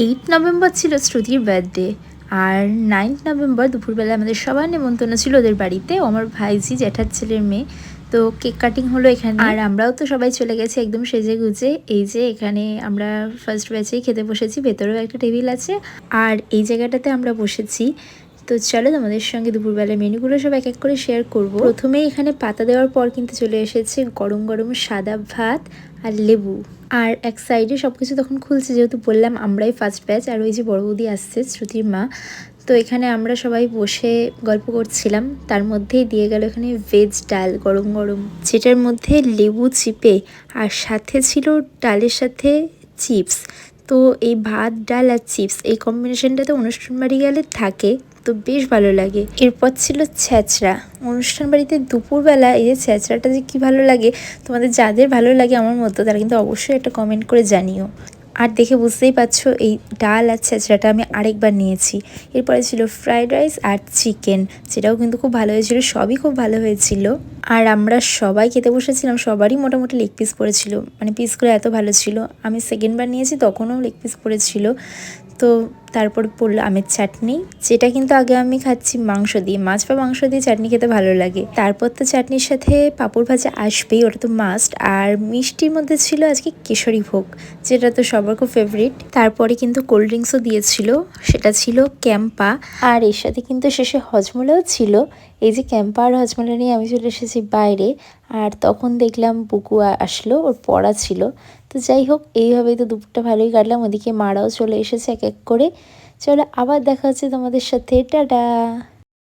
8 November ছিল শ্রুতির birthday. আর 9 November দুপুরবেলা আমাদের সবার নেমন্তন্ন ছিল ওদের বাড়িতে, আমার ভাইজি জ্যাঠার ছেলের মেয়ে। তো কেক কাটিং হলো এখানে, আর আমরাও তো সবাই চলে গেছি একদম সেজে গুজে। এই যে এখানে আমরা ফার্স্ট ব্যাচেই খেতে বসেছি, ভেতরেও একটা টেবিল আছে আর এই জায়গাটাতে আমরা বসেছি। তো চলো তোমাদের সঙ্গে দুপুরবেলা মেনুগুলো সব এক এক করে শেয়ার করব। প্রথমেই এখানে পাতা দেওয়ার পর কিন্তু চলে এসেছে গরম গরম সাদা ভাত আর লেবু, আর এক সাইডে সব কিছু তখন খুলছে, যেহেতু বললাম আমরাই ফার্স্ট ব্যাচ। আর ওই যে বড় বৌদি আসছে, শ্রুতির মা। তো এখানে আমরা সবাই বসে গল্প করছিলাম, তার মধ্যেই দিয়ে গেল এখানে ভেজ ডাল গরম গরম, যেটার মধ্যে লেবু চিপে আর সাথে ছিল ডালের সাথে চিপস। তো এই ভাত ডাল আর চিপস এই কম্বিনেশনটা তো অনুষ্ঠান বাড়ি গেলে থাকে, তো বেশ ভালো লাগে। এরপর ছিল ছ্যাঁচড়া। অনুষ্ঠান বাড়িতে দুপুরবেলা এই যে ছ্যাঁচড়াটা যে কী ভালো লাগে, তোমাদের যাদের ভালো লাগে আমার মতো তারা কিন্তু অবশ্যই একটা কমেন্ট করে জানিও। আর দেখে বুঝতেই পারছো এই ডাল আর ছ্যাঁচড়াটা আমি আরেকবার নিয়েছি। এরপরে ছিল ফ্রাইড রাইস আর চিকেন, যেটাও কিন্তু খুব ভালো হয়েছিল, সবই খুব ভালো হয়েছিল। আর আমরা সবাই খেতে বসেছিলাম, সবারই মোটামুটি লেগ পিস পড়েছিল, মানে পিসগুলো এত ভালো ছিল। আমি সেকেন্ডবার নিয়েছি তখনও লেগ পিস পড়েছিল। তো তারপর পড়লো আমের চাটনি, যেটা কিন্তু আগে আমি খাচ্ছি মাংস দিয়ে, মাছ বা মাংস দিয়ে চাটনি খেতে ভালো লাগে। তারপর তো চাটনির সাথে পাঁপড় ভাজা আসবেই, ওটা তো মাস্ট। আর মিষ্টির মধ্যে ছিল আজকে কেশরী ভোগ, যেটা তো সবার খুব ফেভারিট। তারপরে কিন্তু কোল্ড ড্রিঙ্কসও দিয়েছিল, সেটা ছিল ক্যাম্পা। আর এর সাথে কিন্তু শেষে হজমোলাও ছিল। এই যে ক্যাম্পা আর হজমোলা নিয়ে আমি চলে এসেছি বাইরে, আর তখন দেখলাম বুকু আসলো, ওর পড়া ছিল। তো যাই হোক, এইভাবেই তো দুপুরটা ভালোই কাটলাম। ওদিকে মারাও চলে এসেছে এক এক করে। চলো আবার দেখা হচ্ছে তোমাদের সাথে, টাটা।